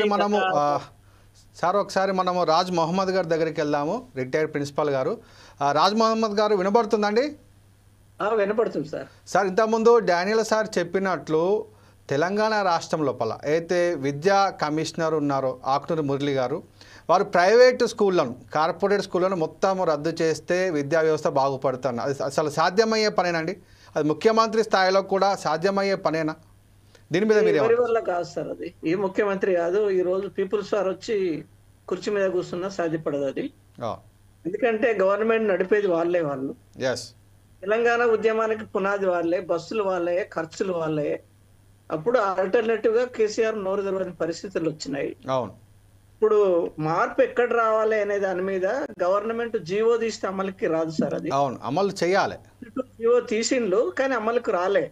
మనము సార్ ఒకసారి మనము రాజ్ మొహమ్మద్ గారి దగ్గరికి వెళ్దాము. రిటైర్డ్ ప్రిన్సిపాల్ గారు. రాజ్ మొహమ్మద్ గారు వినబడుతుందండి? వినపడుతుంది సార్. సార్ ఇంతకుముందు డానియల్ సార్ చెప్పినట్లు తెలంగాణ రాష్ట్రం లోపల అయితే విద్యా కమిషనర్ ఉన్నారో ఆకునూరి మురళి గారు, వారు ప్రైవేటు స్కూళ్ళను, కార్పొరేట్ స్కూళ్ళను మొత్తం రద్దు చేస్తే విద్యా వ్యవస్థ బాగుపడుతుంది. అది అసలు సాధ్యమయ్యే పనేనండి? అది ముఖ్యమంత్రి స్థాయిలో కూడా సాధ్యమయ్యే పనేనా? దీని మీద మీరు ఎవరి వల్ల కాదు సార్. అది ఈ ముఖ్యమంత్రి కాదు, ఈ రోజు పీపుల్స్ వారు వచ్చి కుర్చీ మీద కూర్చున్నా సాధ్యపడదు అది. ఎందుకంటే గవర్నమెంట్ నడిపేది వాళ్ళు. తెలంగాణ ఉద్యమానికి పునాది వాళ్ళే, బస్సులు వాళ్ళే, ఖర్చులు వాళ్ళే. అప్పుడు ఆల్టర్నేటివ్ గా కేసీఆర్ నోరు తెరవని పరిస్థితులు వచ్చినాయి. ఇప్పుడు మార్పు ఎక్కడ రావాలి అనే దాని మీద గవర్నమెంట్ జీవో తీస్తే అమలుకి రాదు సార్. అది అమలు చేయాలి. జీవో తీసిండ్లు కానీ అమలుకు రాలే.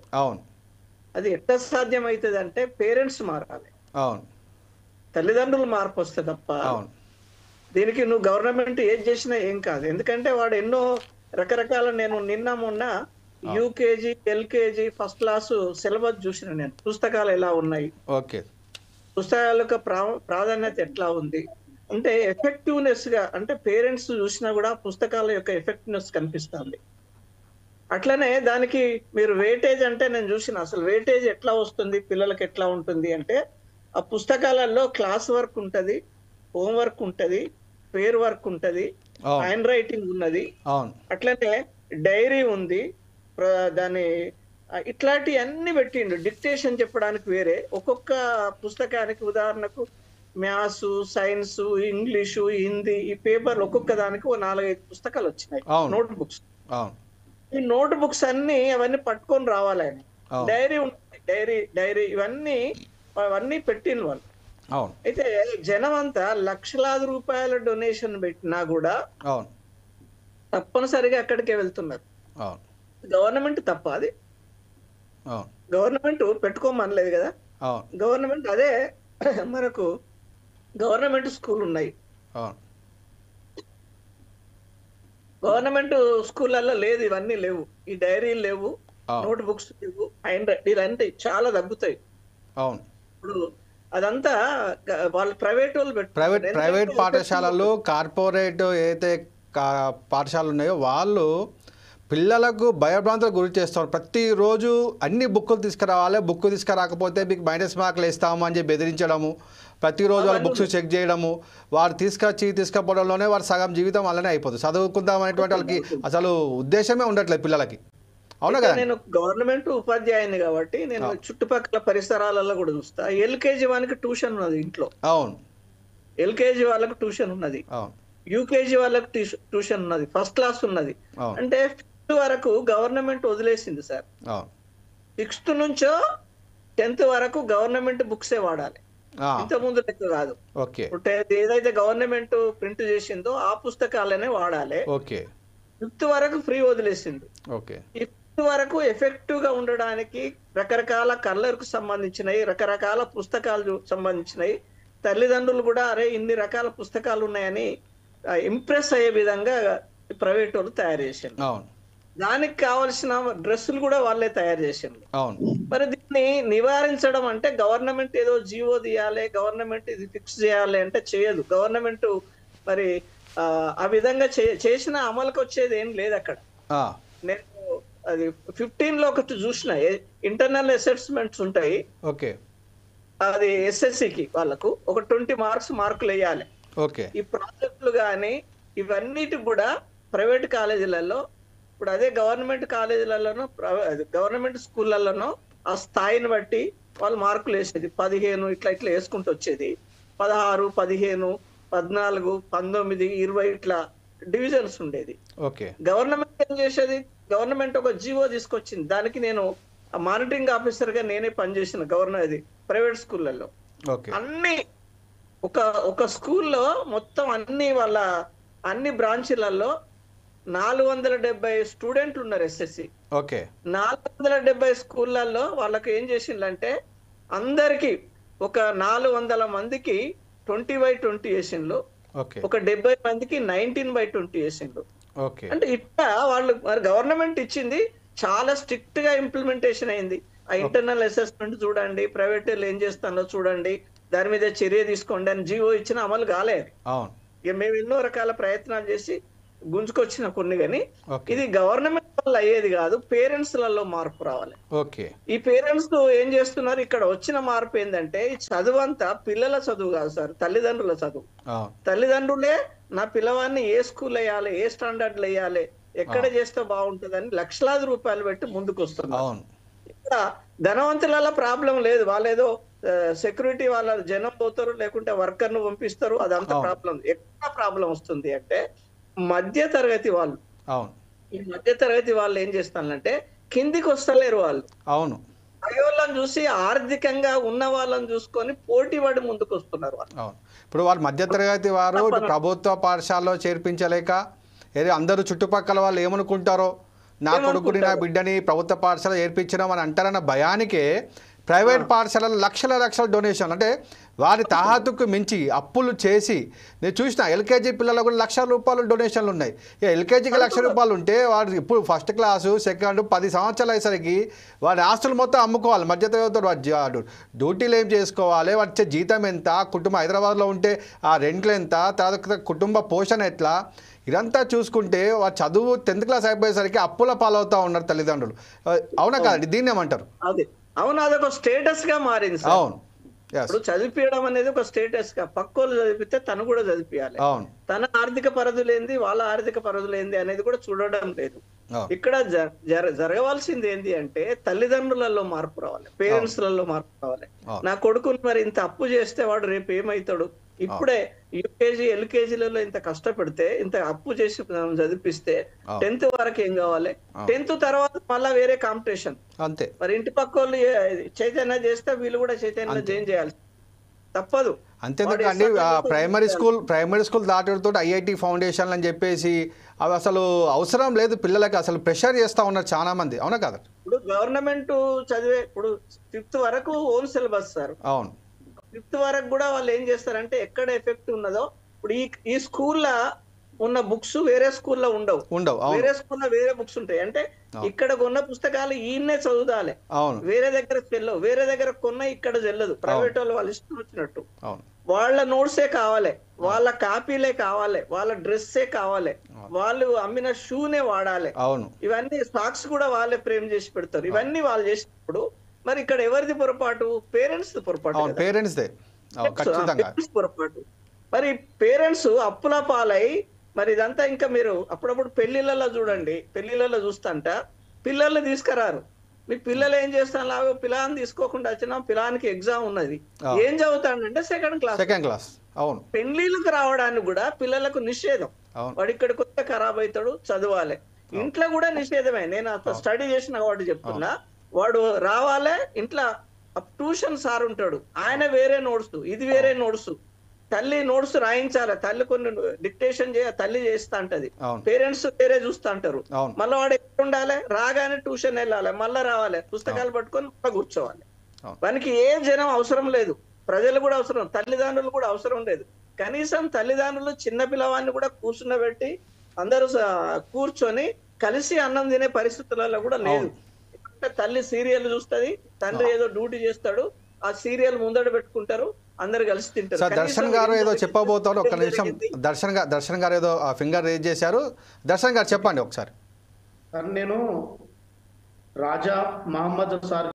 అది ఎట్లా సాధ్యం అవుతుంది అంటే పేరెంట్స్ మారాలి, తల్లిదండ్రులు మార్పు వస్తే తప్ప దీనికి నువ్వు గవర్నమెంట్ ఏది చేసినా ఏం కాదు. ఎందుకంటే వాడు ఎన్నో రకరకాల, నేను నిన్న మొన్న UKG, LKG, first class syllabus చూసిన నేను, పుస్తకాలు ఎలా ఉన్నాయి, పుస్తకాల యొక్క ప్రాధాన్యత ఎట్లా ఉంది అంటే ఎఫెక్టివ్నెస్ గా, అంటే పేరెంట్స్ చూసినా కూడా పుస్తకాల యొక్క ఎఫెక్టివ్నెస్ కనిపిస్తుంది. అట్లనే దానికి మీరు వెయిటేజ్ అంటే నేను చూసిన, అసలు వెయిటేజ్ ఎట్లా వస్తుంది, పిల్లలకి ఎట్లా ఉంటుంది అంటే ఆ పుస్తకాలలో క్లాస్ వర్క్ ఉంటది, హోంవర్క్ ఉంటది, పేర్ వర్క్ ఉంటది, హ్యాండ్ రైటింగ్ ఉన్నది, అట్లనే డైరీ ఉంది, దాని ఇట్లాంటి అన్ని పెట్టిండు. డిక్టేషన్ చెప్పడానికి వేరే, ఒక్కొక్క పుస్తకానికి ఉదాహరణకు మ్యాథ్స్, సైన్స్, ఇంగ్లీషు, హిందీ, ఈ పేపర్లు ఒక్కొక్క దానికి 4-5 పుస్తకాలు వచ్చినాయి, నోట్ బుక్స్. ఈ నోట్ బుక్స్ అవన్నీ పట్టుకొని రావాలి ఆయన. డైరీ డైరీ ఇవన్నీ పెట్టిన వాళ్ళు. అయితే జనం అంతా లక్షలాది రూపాయల డొనేషన్ పెట్టినా కూడా తప్పనిసరిగా అక్కడికే వెళ్తున్నారు. గవర్నమెంట్ తప్ప అది? గవర్నమెంట్ పెట్టుకోమనలేదు కదా. గవర్నమెంట్ అదే మనకు గవర్నమెంట్ స్కూల్ ఉన్నాయి, గవర్నమెంట్ స్కూళ్ళల్లో లేదు, ఇవన్నీ లేవు, ఈ డైరీలు లేవు, నోట్ బుక్స్ లేవు, ఇలాంటి చాలా తగ్గుతాయి. ఇప్పుడు అదంతా వాళ్ళు ప్రైవేట్ వాళ్ళు ప్రైవేట్ పాఠశాలలు, కార్పొరేట్ ఏదైతే పాఠశాలలు ఉన్నాయో వాళ్ళు పిల్లలకు భయభ్రాంతులకు గురి చేస్తారు. ప్రతిరోజు అన్ని బుక్కులు తీసుకురావాలి, బుక్ తీసుకురాకపోతే మీకు మైనస్ మార్కులు వేస్తాము అని చెప్పి బెదిరించడము, ప్రతిరోజు వాళ్ళ బుక్స్ చెక్ చేయడము, వారు తీసుకపోవడంలోనే వారు సగం జీవితం అలానే అయిపోతుంది. చదువుకుందాం అనేటువంటి వాళ్ళకి అసలు ఉద్దేశమే ఉండట్లేదు పిల్లలకి. అవునా కదా? నేను గవర్నమెంట్ ఉపాధ్యాయుని కాబట్టి నేను చుట్టుపక్కల పరిసరాలలో కూడా చూస్తా. ఎల్కేజీ వాళ్ళకి ట్యూషన్ ఉన్నది ఇంట్లో. ఎల్కేజీ వాళ్ళకు ట్యూషన్ ఉన్నది, యూకేజీ వాళ్ళకు ట్యూషన్ ఉన్నది, ఫస్ట్ క్లాస్ ఉన్నది. అంటే 5th వరకు గవర్నమెంట్ వదిలేసింది సార్. 6th నుంచో 10th వరకు గవర్నమెంట్ బుక్సే వాడాలి, ఇంత ముందు లెక్క కాదు. ఏదైతే గవర్నమెంట్ ప్రింట్ చేసిందో ఆ పుస్తకాలనే వాడాలి. 5th వరకు ఫ్రీ వదిలేసింది. ఈ 5th వరకు ఎఫెక్టివ్ గా ఉండడానికి రకరకాల కలర్ కు సంబంధించినవి, రకరకాల పుస్తకాలు సంబంధించినవి, తల్లిదండ్రులు కూడా అరే ఇన్ని రకాల పుస్తకాలు ఉన్నాయని ఇంప్రెస్ అయ్యే విధంగా ప్రైవేట్ వాళ్ళు తయారు చేశారు. దానికి కావలసిన డ్రెస్సులు కూడా వాళ్ళే తయారు చేశారు. మరి దీన్ని నివారించడం అంటే గవర్నమెంట్ ఏదో జీవో తీయాలి, గవర్నమెంట్ ఇది ఫిక్స్ చేయాలి అంటే చేయదు. గవర్నమెంట్ మరి ఆ విధంగా చేసిన అమలుకి వచ్చేది ఏం లేదు అక్కడ. నేను అది 15లో ఒకటి చూసిన, ఇంటర్నల్ అసెస్మెంట్స్ ఉంటాయి, అది ఎస్ఎస్సికి వాళ్ళకు ఒక 20 మార్కులు వేయాలి. ఈ ప్రాజెక్టులు కానీ ఇవన్నిటి కూడా ప్రైవేట్ కాలేజీలలో, ఇప్పుడు అదే గవర్నమెంట్ కాలేజీలలోనో గవర్నమెంట్ స్కూళ్ళలోనో ఆ స్థాయిని బట్టి వాళ్ళు మార్కులు వేసేది. 15 ఇట్లా వేసుకుంటూ వచ్చేది. 16, 15, 14, 19, 20 ఇట్లా డివిజన్స్ ఉండేది. గవర్నమెంట్ ఏం చేసేది, గవర్నమెంట్ ఒక జీవో తీసుకొచ్చింది. దానికి నేను మానిటరింగ్ ఆఫీసర్ గా నేనే పనిచేసిన అది ప్రైవేట్ స్కూళ్ళల్లో. అన్ని ఒక స్కూల్లో మొత్తం అన్ని బ్రాంచీలలో 470 స్టూడెంట్లు ఉన్నారు ఎస్ఎస్సి. 470 స్కూళ్ళల్లో వాళ్ళకి ఏం చేసిందంటే అందరికి ఒక 400 మందికి 20/20 వేసిండ్లు, ఒక 70 మందికి 19/20 వేసిండ్లు. అంటే ఇట్లా వాళ్ళు గవర్నమెంట్ ఇచ్చింది, చాలా స్ట్రిక్ట్ గా ఇంప్లిమెంటేషన్ అయింది. ఆ ఇంటర్నల్ అసెస్మెంట్ చూడండి, ప్రైవేట్ ఏం చేస్తానో చూడండి, దాని మీద చర్య తీసుకోండి అని జీవో ఇచ్చిన అమలు కాలేదు. ఇక మేము ఎన్నో రకాల ప్రయత్నాలు చేసి గుంజుకొచ్చిన కొన్ని, కానీ ఇది గవర్నమెంట్ వల్ల అయ్యేది కాదు, పేరెంట్స్ లలో మార్పు రావాలి. ఈ పేరెంట్స్ ఏం చేస్తున్నారు, ఇక్కడ వచ్చిన మార్పు ఏంటంటే ఈ చదువు అంతా పిల్లల చదువు కాదు సార్, తల్లిదండ్రుల చదువు. తల్లిదండ్రులే నా పిల్లవాడిని ఏ స్కూల్ వేయాలి, ఏ స్టాండర్డ్లు వేయాలి, ఎక్కడ చేస్తే బాగుంటుందని లక్షలాది రూపాయలు పెట్టి ముందుకు వస్తున్నారు. ఇక్కడ ధనవంతుల ప్రాబ్లం లేదు, వాళ్ళేదో సెక్యూరిటీ వాళ్ళ జనం పోతారు, లేకుంటే వర్కర్ ను పంపిస్తారు, అదంతా ప్రాబ్లం. ఎక్కడ ప్రాబ్లం వస్తుంది అంటే మధ్య తరగతి వాళ్ళు. ఈ మధ్య తరగతి వాళ్ళు ఏం చేస్తారంటే కిందికి వస్తలేరు వాళ్ళు. వాళ్ళని చూసి ఆర్థికంగా ఉన్న వాళ్ళని చూసుకొని పోటీ పడి ముందుకు వస్తున్నారు వాళ్ళు. ఇప్పుడు వాళ్ళు మధ్య తరగతి వారు ప్రభుత్వ పాఠశాలలో చేర్పించలేక ఏదో అందరూ చుట్టుపక్కల వాళ్ళు ఏమనుకుంటారో, నా కొడుకుని నా బిడ్డని ప్రభుత్వ పాఠశాల చేర్పించడం అని అంటారన్న భయానికే ప్రైవేట్ పాఠశాలలు లక్షల లక్షల డొనేషన్, అంటే వారి తాహతుకు మించి అప్పులు చేసి నేను చూసిన ఎల్కేజీ పిల్లలకు కూడా ₹1,00,000 డొనేషన్లు ఉన్నాయి. ఇక ఎల్కేజీకి ₹1,00,000 ఉంటే వాడు ఇప్పుడు ఫస్ట్ క్లాసు సెకండ్ 10 సంవత్సరాలు అయ్యేసరికి వాడి ఆస్తులు మొత్తం అమ్ముకోవాలి. మధ్యతరగతి వాడు డ్యూటీలు ఏం చేసుకోవాలి, వచ్చే జీతం ఎంత, కుటుంబం హైదరాబాద్లో ఉంటే ఆ రెంట్లు ఎంత, తర్వాత కుటుంబ పోషణ ఎట్లా, ఇదంతా చూసుకుంటే వాడు చదువు 10th క్లాస్ అయిపోయేసరికి అప్పుల పాలవుతా ఉన్నారు తల్లిదండ్రులు. అవునా కాదండి, దీన్ని ఏమంటారు? అవును, అదొక స్టేటస్ గా మారింది. అవును, ఇప్పుడు చదివించడం అనేది ఒక స్టేటస్ గా, పక్కోళ్ళు చదివితే తను కూడా చదివియాలి. తన ఆర్థిక పరిధులేంది, వాళ్ళ ఆర్థిక పరిధులేంది అనేది కూడా చూడడం లేదు. ఇక్కడ జరగవలసింది ఏంటి అంటే తల్లిదండ్రులలో మార్పు రావాలి, పేరెంట్స్ లలో మార్పు రావాలి. నా కొడుకుని మరి ఇంత అప్పు చేస్తే వాడు రేపు ఏమవుతాడు, ఇప్పుడే యూకేజీ ఎల్కేజీలలో ఇంత కష్టపెడితే ఇంత అప్పు చేసి చదివిపిస్తే 10th వరకు ఏం కావాలి, 10th తర్వాత మళ్ళా వేరే కాంపిటీషన్. అంతే, మరి ఇంటి పక్క వాళ్ళు చైతన్య చేస్తే వీళ్ళు కూడా చైతన్య చేయాలి, తప్పదు. అంతేందుకండి ప్రైమరీ స్కూల్ దాటితో ఐఐటి ఫౌండేషన్ అని చెప్పేసి అవి అసలు అవసరం లేదు పిల్లలకి, అసలు ప్రెషర్ చేస్తా ఉన్నారు చాలా మంది. అవునా కదా? ఇప్పుడు గవర్నమెంట్ చదివే ఇప్పుడు 5th వరకు ఓన్ సిలబస్ సార్. అవును, 5th వరకు కూడా వాళ్ళు ఏం చేస్తారంటే ఎక్కడ ఎఫెక్ట్ ఉన్నదో, ఇప్పుడు ఈ స్కూల్లో ఉన్న బుక్స్ వేరే స్కూల్లో ఉండవు, వేరే స్కూల్లో వేరే బుక్స్ ఉంటాయి. అంటే ఇక్కడ కొన్న పుస్తకాలు ఈయన్నే చదువుతాలి, వేరే దగ్గర చెల్లవు, వేరే దగ్గర కొన్న ఇక్కడ చెల్లదు. ప్రైవేట్ వాళ్ళు ఇష్టం వచ్చినట్టు వాళ్ళ నోట్సే కావాలి, వాళ్ళ కాపీలే కావాలి, వాళ్ళ డ్రెస్సే కావాలి, వాళ్ళు అమ్మిన షూనే వాడాలి. ఇవన్నీ సాక్స్ కూడా వాళ్ళే ఫ్రేమ్ చేసి పెడతారు. ఇవన్నీ వాళ్ళు చేసినప్పుడు మరి ఇక్కడ ఎవరిది పొరపాటు? పేరెంట్స్ పొరపాటు, పొరపాటు. మరి పేరెంట్స్ అప్పుల పాలై మరి ఇదంతా ఇంకా మీరు అప్పుడప్పుడు పెళ్లిళ్ళలో చూడండి, పెళ్లిళ్ళలో చూస్తాంట పిల్లల్ని తీసుకురారు. మీ పిల్లలు ఏం చేస్తాను, పిల్లాన్ని తీసుకోకుండా వచ్చినా పిల్లానికి ఎగ్జామ్ ఉన్నది, ఏం చదువుతాడంటే సెకండ్ క్లాస్. అవును, పెళ్లిళ్ళకి రావడానికి కూడా పిల్లలకు నిషేధం, వాడు ఇక్కడ కొత్త ఖరాబ్ అవుతాడు, చదవాలి. ఇంట్లో కూడా నిషేధమే. నేను స్టడీ చేసిన కాబట్టి చెప్తున్నా, వాడు రావాలే ఇంట్లో ట్యూషన్ సార్ ఉంటాడు, ఆయన వేరే నోట్స్, ఇది వేరే నోట్స్, తల్లి నోట్స్ రాయించాలి, తల్లి కొన్ని డిక్టేషన్ తల్లి చేస్తా ఉంటది, పేరెంట్స్ వేరే చూస్తా అంటారు. మళ్ళీ వాడు ఎక్కడ ఉండాలి, రాగానే ట్యూషన్ వెళ్ళాలి, మళ్ళీ రావాలి, పుస్తకాలు పట్టుకొని కూర్చోవాలి. వానికి ఏ జనం అవసరం లేదు, ప్రజలు కూడా అవసరం, తల్లిదండ్రులు కూడా అవసరం లేదు. కనీసం తల్లిదండ్రులు చిన్న పిల్లవాడిని కూడా కూర్చున్నబెట్టి అందరూ కూర్చొని కలిసి అన్నం తినే పరిస్థితులలో కూడా లేదు. తల్లి సీరియల్ చూస్తుంది, తండ్రి ఏదో డ్యూటీ చేస్తాడు, ఆ సీరియల్ ముందడ పెట్టుకుంటారు, అందరు కలిసి తింటారు. దర్శన్ గారు ఏదో చెప్పబోతారు, ఒక్క నిమిషం. దర్శన్ గారు ఏదో ఫింగర్ రేజ్ చేశారు. దర్శన్ గారు చెప్పండి ఒకసారి. నేను రాజా మహమ్మద్ సార్